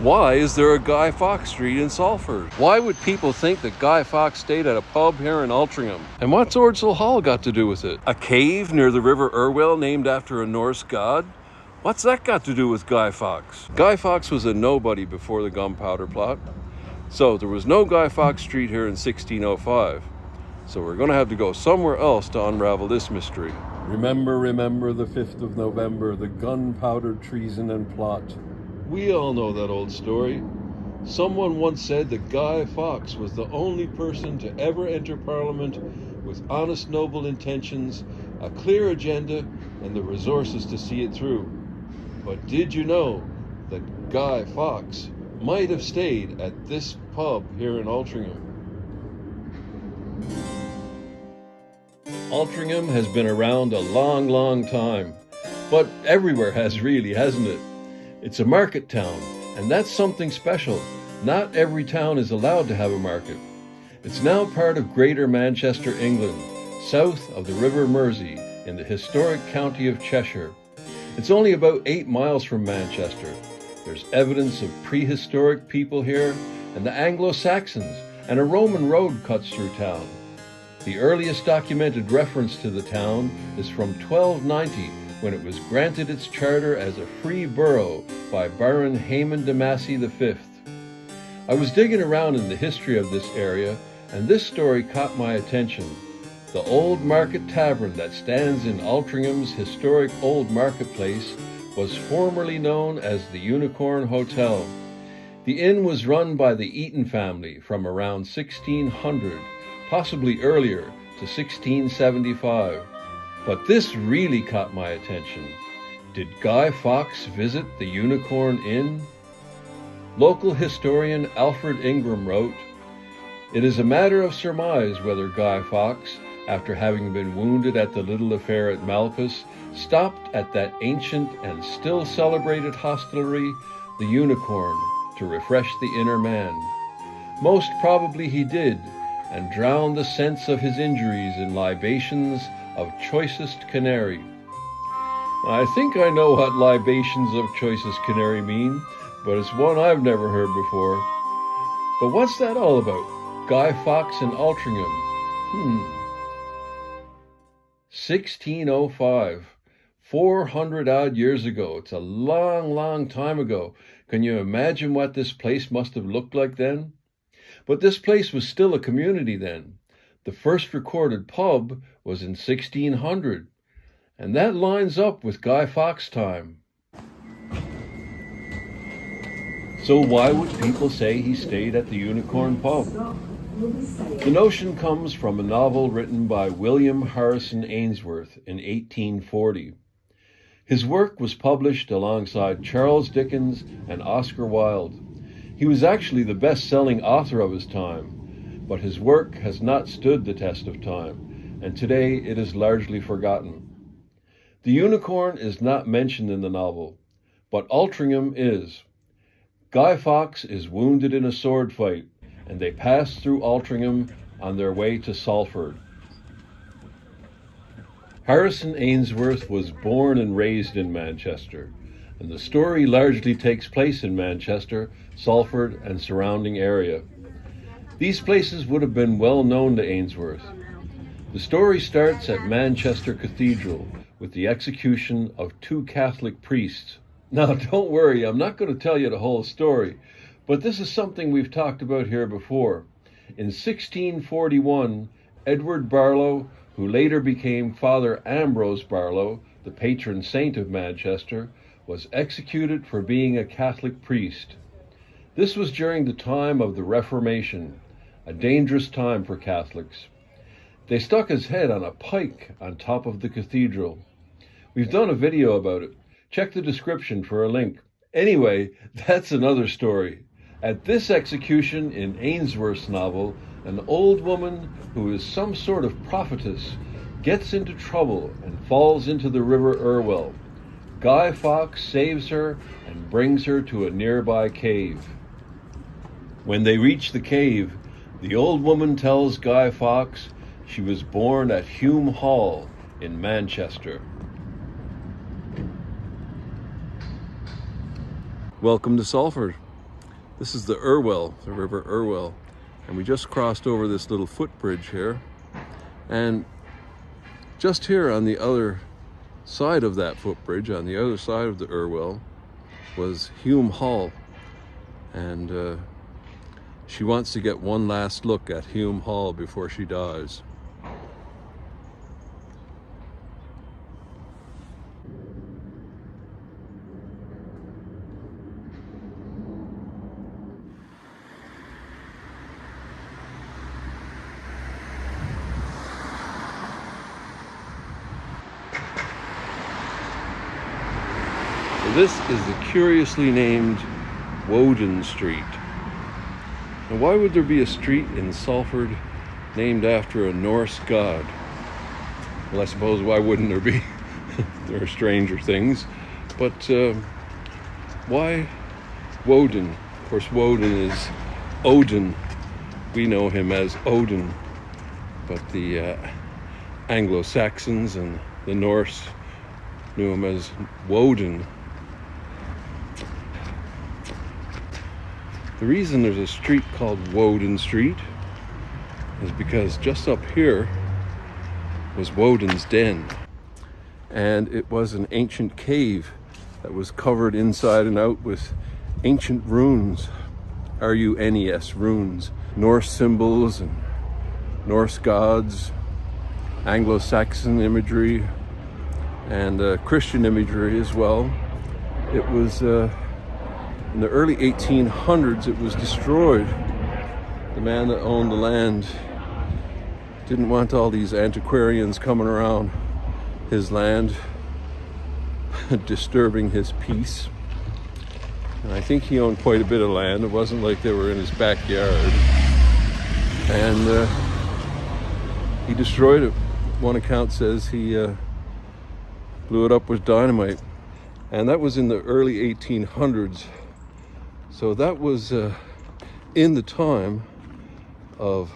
Why is there a Guy Fawkes Street in Salford? Why would people think that Guy Fawkes stayed at a pub here in Altrincham? And what's Ordsall Hall got to do with it? A cave near the River Irwell named after a Norse god? What's that got to do with Guy Fawkes? Guy Fawkes was a nobody before the Gunpowder plot. So there was no Guy Fawkes Street here in 1605. So we're going to have to go somewhere else to unravel this mystery. Remember the 5th of November, the gunpowder treason and plot. We all know that old story. Someone once said that Guy Fawkes was the only person to ever enter Parliament with honest, noble intentions, a clear agenda, and the resources to see it through. But did you know that Guy Fawkes might have stayed at this pub here in Altrincham? Altrincham has been around a long, long time, but everywhere has really, hasn't it? It's a market town, and that's something special. Not every town is allowed to have a market. It's now part of Greater Manchester, England, south of the River Mersey in the historic county of Cheshire. It's only about 8 miles from Manchester. There's evidence of prehistoric people here, and the Anglo-Saxons, and a Roman road cuts through town. The earliest documented reference to the town is from 1290, when it was granted its charter as a free borough by Baron Hayman de Massey V. I was digging around in the history of this area, and this story caught my attention. The Old Market Tavern that stands in Altrincham's historic Old Marketplace was formerly known as the Unicorn Hotel. The inn was run by the Eaton family from around 1600, possibly earlier to 1675. But this really caught my attention. Did Guy Fawkes visit the Unicorn Inn? Local historian Alfred Ingram wrote, "It is a matter of surmise whether Guy Fawkes, after having been wounded at the little affair at Malpas, stopped at that ancient and still celebrated hostelry, the Unicorn, to refresh the inner man. Most probably he did, and drowned the sense of his injuries in libations of choicest canary." I think I know what libations of choicest canary mean, but it's one I've never heard before. But what's that all about? Guy Fawkes in Altrincham? 1605. 400 odd years ago. It's a long, long time ago. Can you imagine what this place must have looked like then? But this place was still a community then. The first recorded pub was in 1600, and that lines up with Guy Fawkes' time. So why would people say he stayed at the Unicorn Pub? The notion comes from a novel written by William Harrison Ainsworth in 1840. His work was published alongside Charles Dickens and Oscar Wilde. He was actually the best-selling author of his time, but his work has not stood the test of time, and today it is largely forgotten. The Unicorn is not mentioned in the novel, but Altrincham is. Guy Fawkes is wounded in a sword fight, and they pass through Altrincham on their way to Salford. Harrison Ainsworth was born and raised in Manchester, and the story largely takes place in Manchester, Salford, and surrounding area. These places would have been well known to Ainsworth. The story starts at Manchester Cathedral with the execution of 2 Catholic priests. Now, don't worry, I'm not going to tell you the whole story, but this is something we've talked about here before. In 1641, Edward Barlow, who later became Father Ambrose Barlow, the patron saint of Manchester, was executed for being a Catholic priest. This was during the time of the Reformation, a dangerous time for Catholics. They stuck his head on a pike on top of the cathedral. We've done a video about it. Check the description for a link. Anyway, that's another story. At this execution in Ainsworth's novel, an old woman who is some sort of prophetess gets into trouble and falls into the River Irwell. Guy Fawkes saves her and brings her to a nearby cave. When they reach the cave, the old woman tells Guy Fawkes she was born at Hume Hall in Manchester. Welcome to Salford. This is the Irwell, the River Irwell. And we just crossed over this little footbridge here. And just here on the other side of that footbridge, on the other side of the Irwell, was Hume Hall. And she wants to get one last look at Hume Hall before she dies. This is the curiously named Woden Street. Now, why would there be a street in Salford named after a Norse god? Well, I suppose why wouldn't there be? There are stranger things. But why Woden? Of course, Woden is Odin. We know him as Odin. But the Anglo-Saxons and the Norse knew him as Woden. The reason there's a street called Woden Street is because just up here was Woden's den. And it was an ancient cave that was covered inside and out with ancient runes, R-U-N-E-S, runes, Norse symbols and Norse gods, Anglo-Saxon imagery, and Christian imagery as well. It was in the early 1800s, it was destroyed. The man that owned the land didn't want all these antiquarians coming around his land, disturbing his peace. And I think he owned quite a bit of land. It wasn't like they were in his backyard. And he destroyed it. One account says he blew it up with dynamite. And that was in the early 1800s. So that was in the time of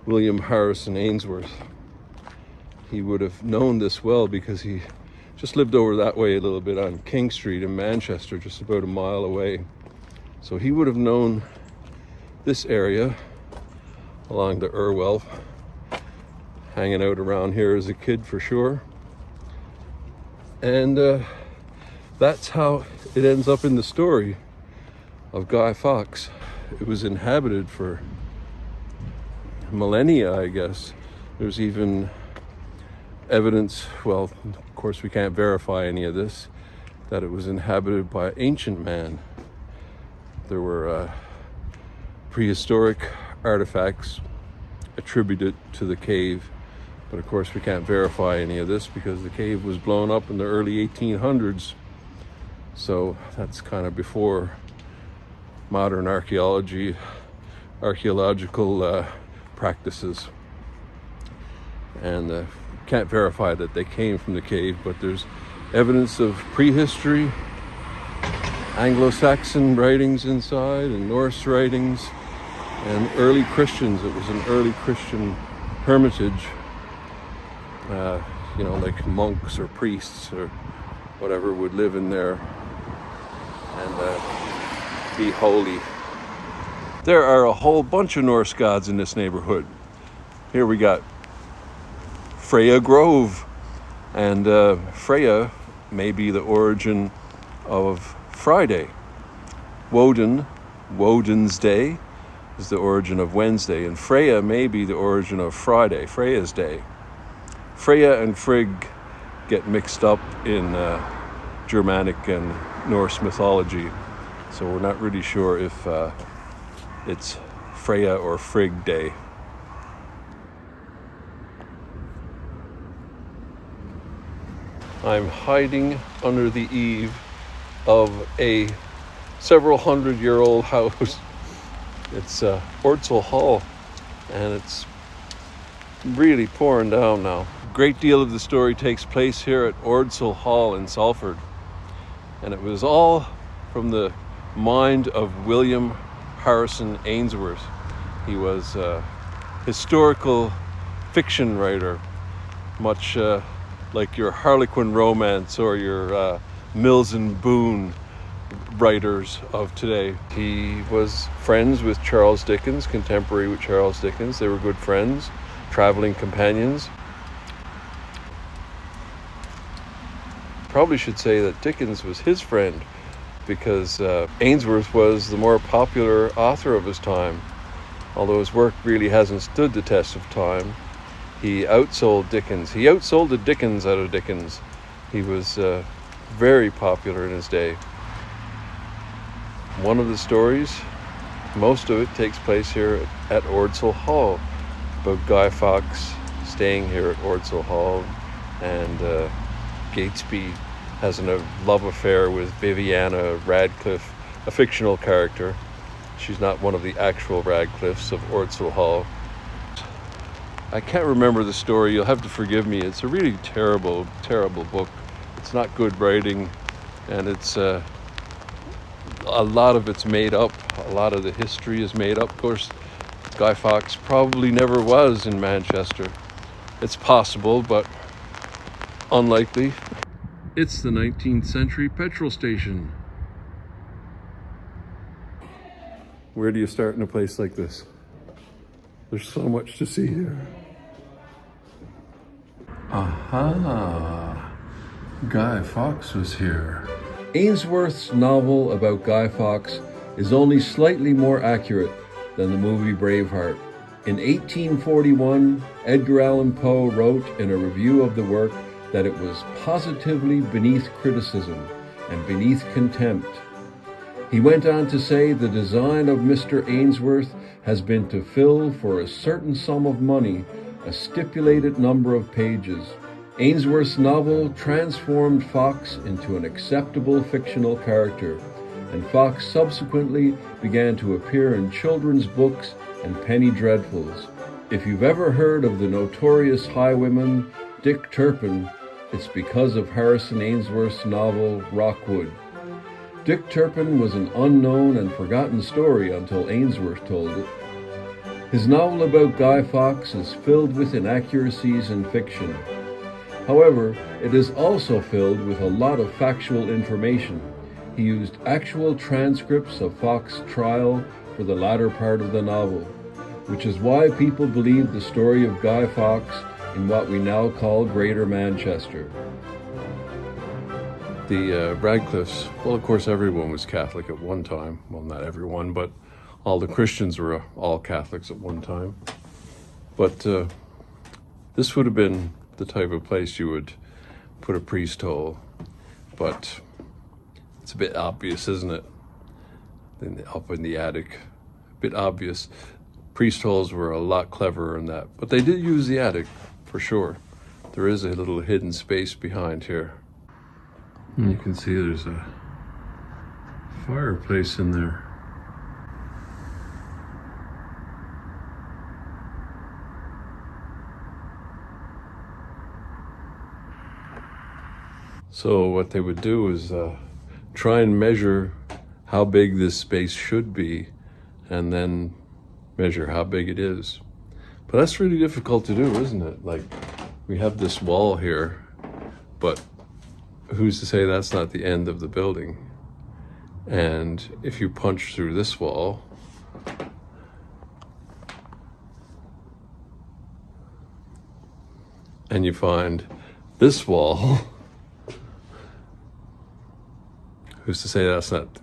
William Harrison Ainsworth. He would have known this well because he just lived over that way a little bit on King Street in Manchester, just about a mile away. So he would have known this area along the Irwell, hanging out around here as a kid for sure. And that's how it ends up in the story of Guy Fawkes. It was inhabited for millennia, I guess. There's even evidence, well, of course we can't verify any of this, that it was inhabited by ancient man. There were prehistoric artifacts attributed to the cave, but of course we can't verify any of this because the cave was blown up in the early 1800s. So that's kind of before modern archaeological practices. And can't verify that they came from the cave, but there's evidence of prehistory, Anglo-Saxon writings inside, and Norse writings, and early Christians. It was an early Christian hermitage, like monks or priests or whatever would live in there and be holy. There are a whole bunch of Norse gods in this neighborhood. Here we got Freya Grove, and Freya may be the origin of Friday. Woden's Day, is the origin of Wednesday, and Freya may be the origin of Friday, Freya's Day. Freya and Frigg get mixed up in Germanic and Norse mythology, so we're not really sure if it's Freya or Frigg Day. I'm hiding under the eave of a several hundred-year-old house. It's Ordsall Hall, and it's really pouring down now. A great deal of the story takes place here at Ordsall Hall in Salford, and it was all from the mind of William Harrison Ainsworth. He was a historical fiction writer, much like your Harlequin romance or your Mills and Boone writers of today. He was friends with Charles Dickens, contemporary with Charles Dickens. They were good friends, traveling companions. Probably should say that Dickens was his friend, because Ainsworth was the more popular author of his time. Although his work really hasn't stood the test of time, he outsold Dickens. He outsold the Dickens out of Dickens. He was very popular in his day. One of the stories, most of it takes place here at Ordsall Hall, about Guy Fawkes staying here at Ordsall Hall, and Gatesby has a love affair with Viviana Radcliffe, a fictional character. She's not one of the actual Radcliffes of Ordsall Hall. I can't remember the story, you'll have to forgive me. It's a really terrible, terrible book. It's not good writing, and it's a lot of it's made up. A lot of the history is made up. Of course, Guy Fawkes probably never was in Manchester. It's possible, but unlikely. It's the 19th century petrol station. Where do you start in a place like this? There's so much to see here. Aha! Guy Fawkes was here. Ainsworth's novel about Guy Fawkes is only slightly more accurate than the movie Braveheart. In 1841, Edgar Allan Poe wrote in a review of the work that it was positively beneath criticism and beneath contempt. He went on to say the design of Mr. Ainsworth has been to fill for a certain sum of money a stipulated number of pages. Ainsworth's novel transformed Fawkes into an acceptable fictional character, and Fawkes subsequently began to appear in children's books and penny dreadfuls. If you've ever heard of the notorious highwayman Dick Turpin, it's because of Harrison Ainsworth's novel Rockwood. Dick Turpin was an unknown and forgotten story until Ainsworth told it. His novel about Guy Fawkes is filled with inaccuracies and fiction. However, it is also filled with a lot of factual information. He used actual transcripts of Fawkes' trial for the latter part of the novel, which is why people believe the story of Guy Fawkes in what we now call Greater Manchester. The Radcliffes, well, of course, everyone was Catholic at one time. Well, not everyone, but all the Christians were all Catholics at one time. But this would have been the type of place you would put a priest hole. But it's a bit obvious, isn't it? Up in the attic, a bit obvious. Priest holes were a lot cleverer than that, but they did use the attic for sure. There is a little hidden space behind here. And you can see there's a fireplace in there. So what they would do is try and measure how big this space should be, and then measure how big it is. But that's really difficult to do, isn't it? Like, we have this wall here, but who's to say that's not the end of the building? And if you punch through this wall, and you find this wall, who's to say that's not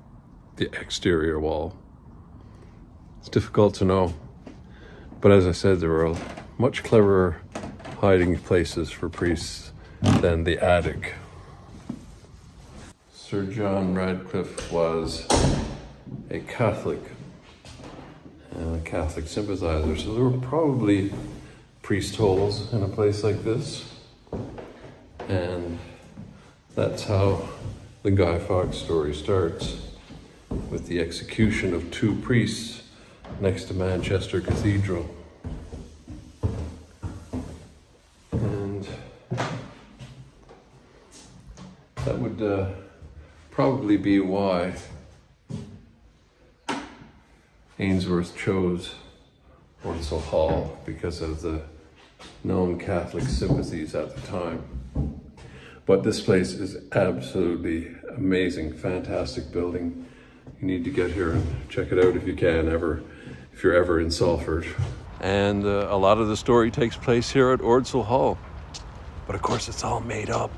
the exterior wall? It's difficult to know. But as I said, there were much cleverer hiding places for priests than the attic. Sir John Radcliffe was a Catholic and a Catholic sympathizer, so there were probably priest holes in a place like this. And that's how the Guy Fawkes story starts, with the execution of two priests next to Manchester Cathedral. And that would probably be why Ainsworth chose Ordsall Hall, because of the known Catholic sympathies at the time. But this place is absolutely, Amazing, fantastic building. You need to get here and check it out if you can if you're ever in Salford. And a lot of the story takes place here at Ordsall Hall. But of course it's all made up.